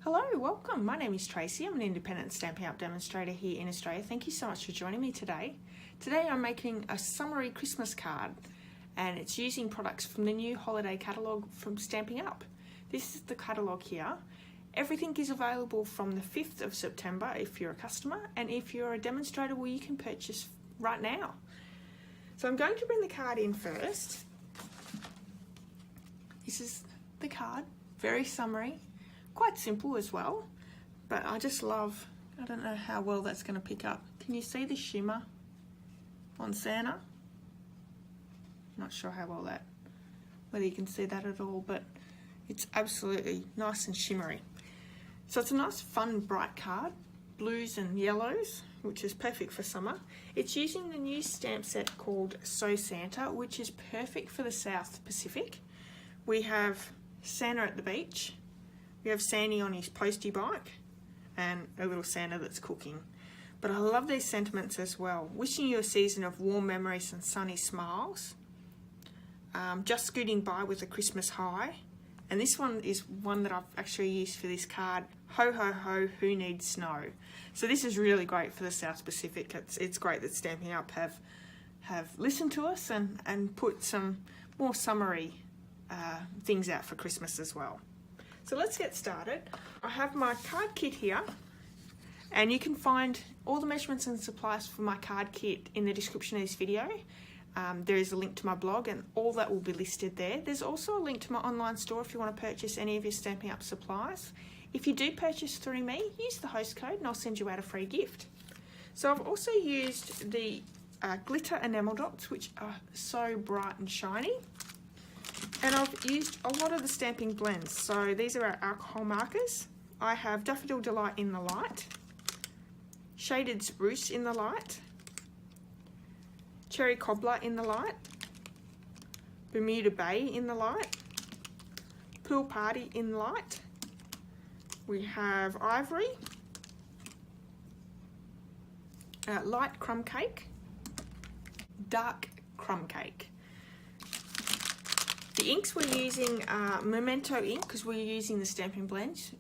Hello, welcome. My name is Tracy. I'm an independent Stampin' Up demonstrator here in Australia. Thank you so much for joining me today. Today I'm making a summery Christmas card and it's using products from the new holiday catalogue from Stampin' Up. This is the catalogue here. Everything is available from the 5th of September if you're a customer, and if you're a demonstrator, well, you can purchase right now. So I'm going to bring the card in first. This is the card, very summery. Quite simple as well, but I just love, I don't know how well that's going to pick up. Can you see the shimmer on Santa? Not sure how well whether you can see that at all, but it's absolutely nice and shimmery. So it's a nice fun bright card, blues and yellows, which is perfect for summer. It's using the new stamp set called So Santa, which is perfect for the South Pacific. We have Santa at the beach. We have Sandy on his postie bike and a little Santa that's cooking. But I love these sentiments as well. Wishing you a season of warm memories and sunny smiles. Just scooting by with a Christmas high. And this one is one that I've actually used for this card. Ho, ho, ho, who needs snow? So this is really great for the South Pacific. It's great that Stampin' Up have listened to us and put some more summery things out for Christmas as well. So let's get started. I have my card kit here, and you can find all the measurements and supplies for my card kit in the description of this video. There is a link to my blog and all that will be listed there. There's also a link to my online store if you want to purchase any of your Stampin' Up supplies. If you do purchase through me, use the host code and I'll send you out a free gift. So I've also used the glitter enamel dots, which are so bright and shiny. And I've used a lot of the stamping blends. So these are our alcohol markers. I have Daffodil Delight in the light, Shaded Spruce in the light, Cherry Cobbler in the light, Bermuda Bay in the light, Pool Party in the light. We have Ivory, Light Crumb Cake, Dark Crumb Cake. The inks we're using are Memento ink because we're using the Stampin' blends.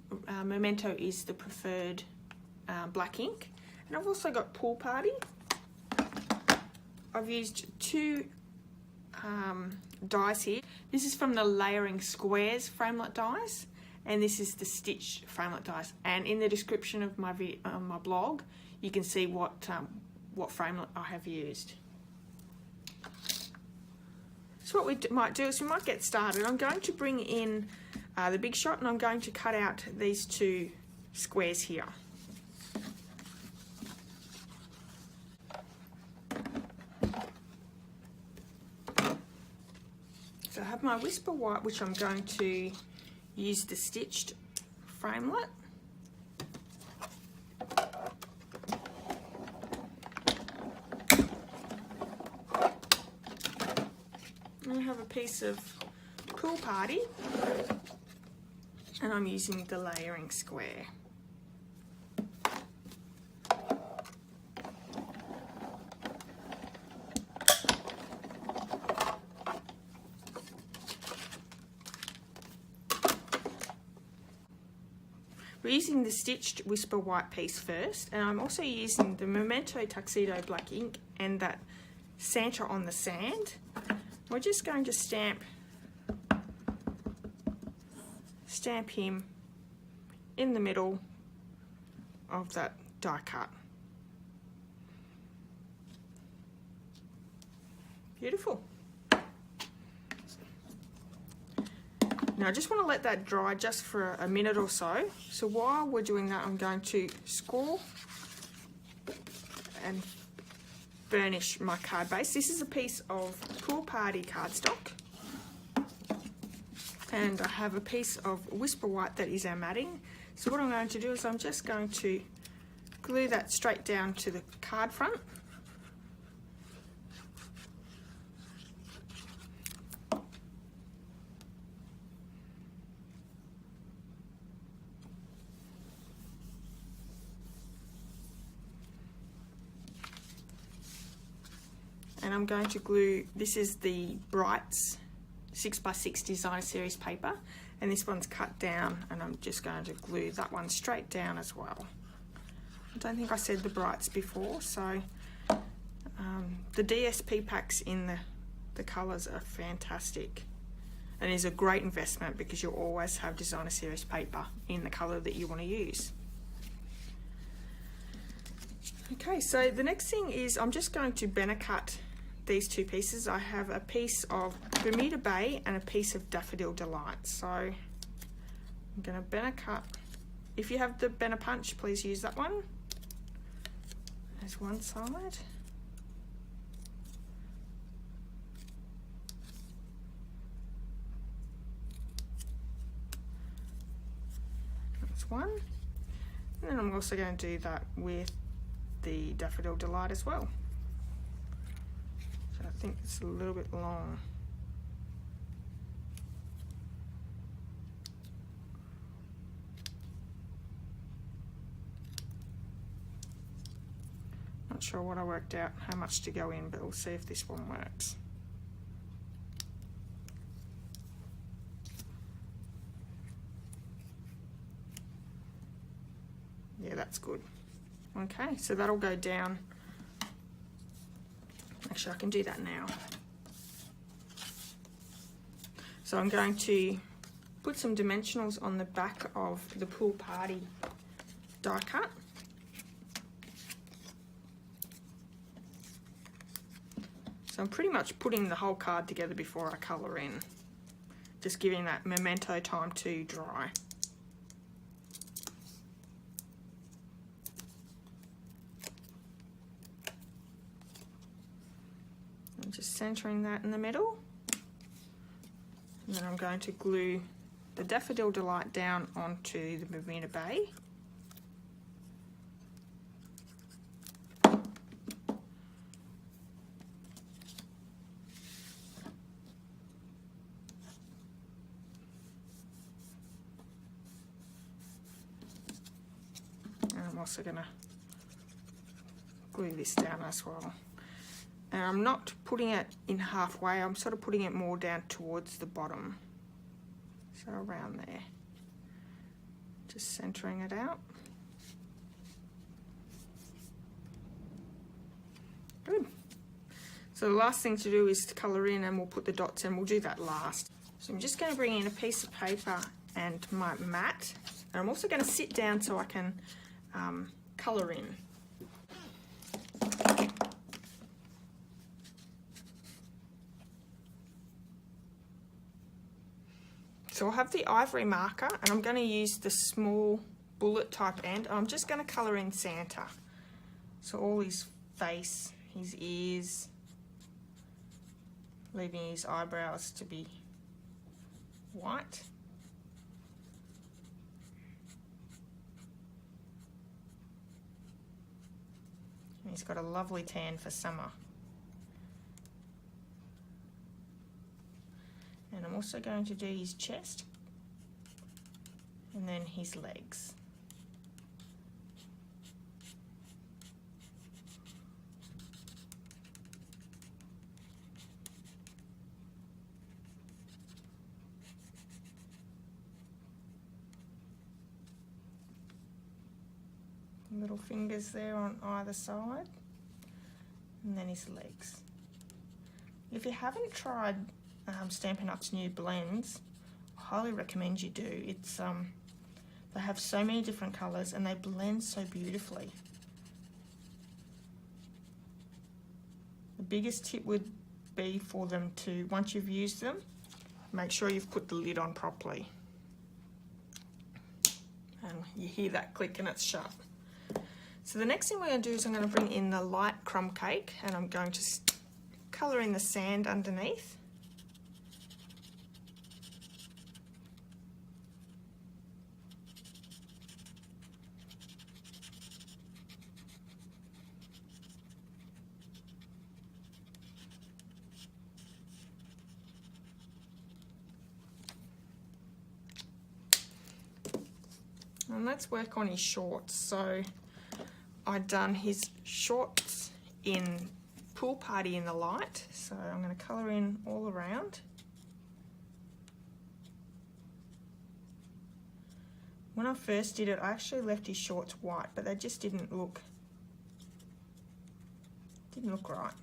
Memento is the preferred black ink. And I've also got Pool Party. I've used two dies here. This is from the Layering Squares framelit dies, and this is the Stitch framelit dies. And in the description of my blog, you can see what framelit I have used. So what we might do is we might get started. I'm going to bring in the Big Shot and I'm going to cut out these two squares here. So I have my Whisper White, which I'm going to use the stitched framelit. I have a piece of Pool Party and I'm using the Layering Square. We're using the stitched Whisper White piece first, and I'm also using the Memento Tuxedo black ink and that Santa on the Sand. We're just going to stamp him in the middle of that die cut. Beautiful. Now I just want to let that dry just for a minute or so. So while we're doing that, I'm going to score and burnish my card base. This is a piece of Pool Party cardstock, and I have a piece of Whisper White that is our matting. So what I'm going to do is I'm just going to glue that straight down to the card front. And I'm going to glue, this is the Brights 6x6 Designer Series paper, And this one's cut down, and I'm just going to glue that one straight down as well. I don't think I said the brights before, so the DSP packs in the colours are fantastic, and is a great investment because you'll always have designer series paper in the colour that you want to use. Okay, so the next thing is I'm just going to Benner cut these two pieces. I have a piece of Bermuda Bay and a piece of Daffodil Delight. So I'm going to Benner cut. If you have the Benner punch, please use that one. There's one side. That's one. And then I'm also going to do that with the Daffodil Delight as well. So I think it's a little bit long. Not sure what I worked out, how much to go in, but we'll see if this one works. Yeah, that's good. Okay, so that'll go down. Actually, I can do that now. So I'm going to put some dimensionals on the back of the Pool Party die cut. So I'm pretty much putting the whole card together before I colour in, just giving that memento time to dry. I'm just centering that in the middle, and then I'm going to glue the Daffodil Delight down onto the Bermuda Bay. I'm also going to glue this down as well. And I'm not putting it in halfway, I'm sort of putting it more down towards the bottom. So around there. Just centering it out. Good. So the last thing to do is to colour in, and we'll put the dots in. We'll do that last. So I'm just going to bring in a piece of paper and my mat. And I'm also going to sit down so I can colour in. So I'll have the ivory marker, and I'm going to use the small bullet type end. I'm just going to colour in Santa. So all his face, his ears, leaving his eyebrows to be white. And he's got a lovely tan for summer. And I'm also going to do his chest and then his legs. Little fingers there on either side, and then his legs. If you haven't tried Stampin' Up's new blends, I highly recommend you do. It's they have so many different colours and they blend so beautifully. The biggest tip would be for them to, once you've used them, make sure you've put the lid on properly. And you hear that click and it's shut. So the next thing we're going to do is I'm going to bring in the light crumb cake, and I'm going to colour in the sand underneath. And let's work on his shorts. So I've done his shorts in Pool Party in the light, so I'm going to colour in all around. When I first did it, I actually left his shorts white, but they just didn't look right.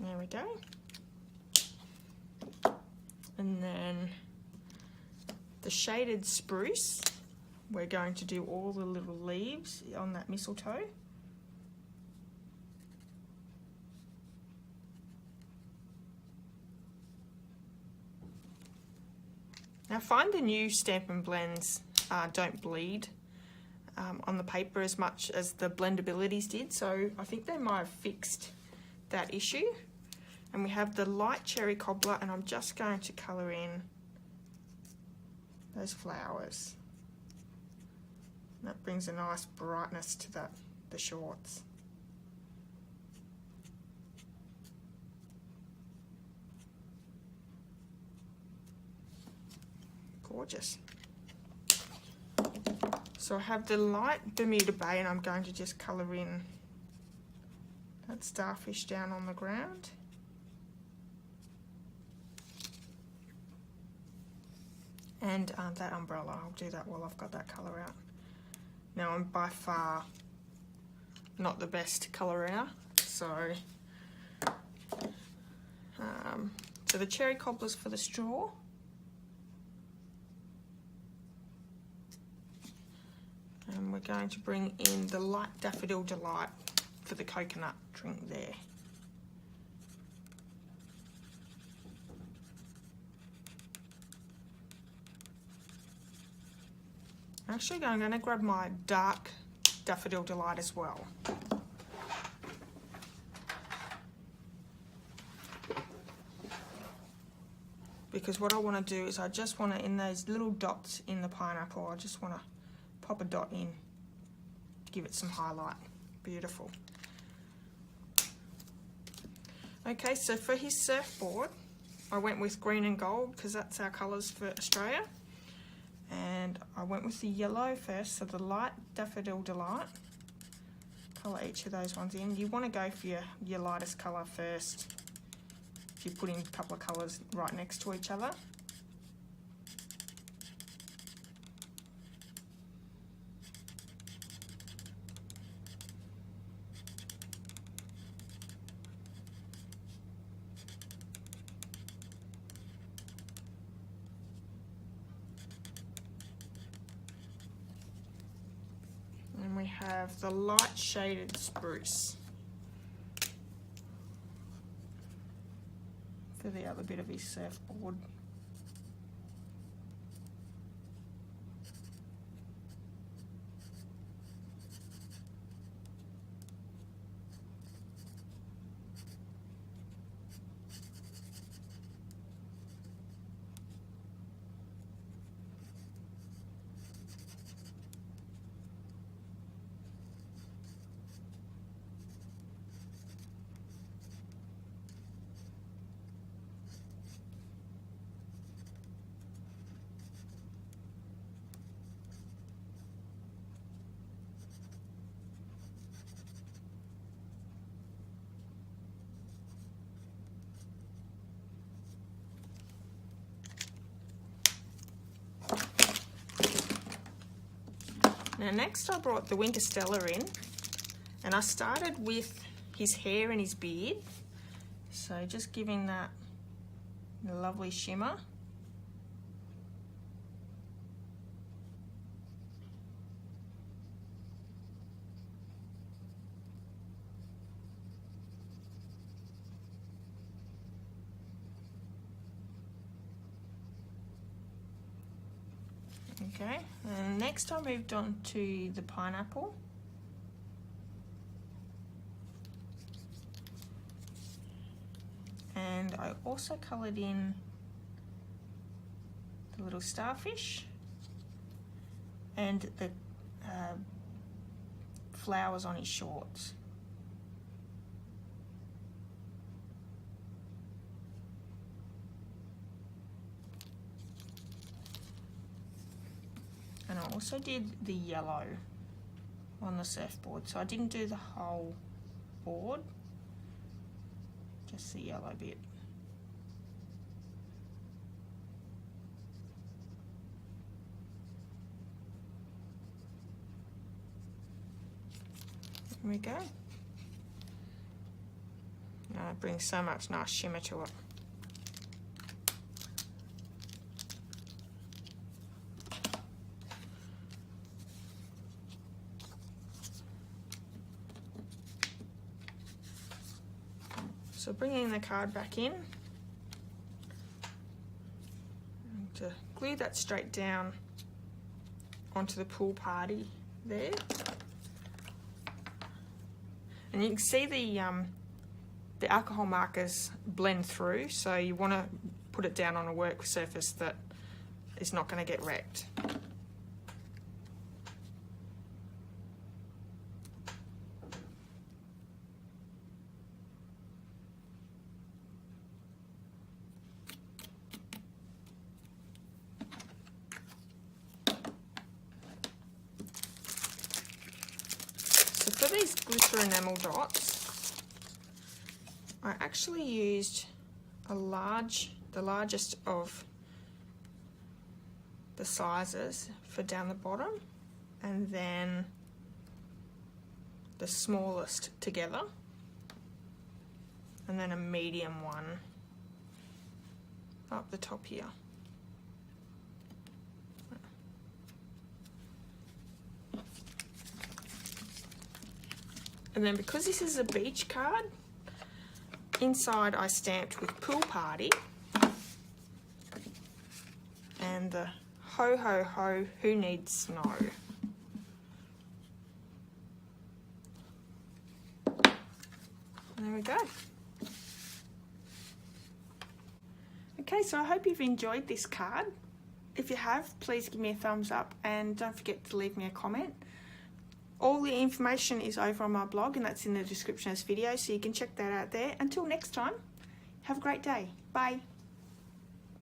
There we go. And then the shaded spruce, we're going to do all the little leaves on that mistletoe. Now, I find the new Stampin' blends don't bleed on the paper as much as the blendabilities did, so I think they might have fixed that issue. And we have the light cherry cobbler, and I'm just going to colour in those flowers. That brings a nice brightness to the shorts. Gorgeous. So I have the light Bermuda Bay, and I'm going to just colour in that starfish down on the ground. And that umbrella, I'll do that while I've got that colour out. Now, I'm by far not the best colourer, so the cherry cobblers for the straw. And we're going to bring in the light Daffodil Delight for the coconut drink there. Actually, I'm going to grab my dark Daffodil Delight as well. Because what I want to do is I just want to, in those little dots in the pineapple, I just want to pop a dot in, give it some highlight. Beautiful. Okay, so for his surfboard, I went with green and gold because that's our colours for Australia. And I went with the yellow first, so the light Daffodil Delight. Colour each of those ones in. You want to go for your lightest colour first if you put in a couple of colours right next to each other. And we have the light shaded spruce for the other bit of his surfboard. Now next I brought the Winter Stella in, and I started with his hair and his beard, so just giving that lovely shimmer. Okay, and next I moved on to the pineapple. And I also coloured in the little starfish and the flowers on his shorts. And I also did the yellow on the surfboard. So I didn't do the whole board, just the yellow bit. There we go. Now it brings so much nice shimmer to it. So bringing the card back in, and to glue that straight down onto the pool party there. And you can see the alcohol markers blend through, so you want to put it down on a work surface that is not going to get wrecked. So for these glitter enamel dots, I actually used the largest of the sizes for down the bottom, and then the smallest together, and then a medium one up the top here. And then because this is a beach card, inside I stamped with pool party and the ho ho ho, who needs snow. There we go. Okay, so I hope you've enjoyed this card. If you have, please give me a thumbs up and don't forget to leave me a comment. All the information is over on my blog, and that's in the description of this video, so you can check that out there. Until next time, have a great day. Bye.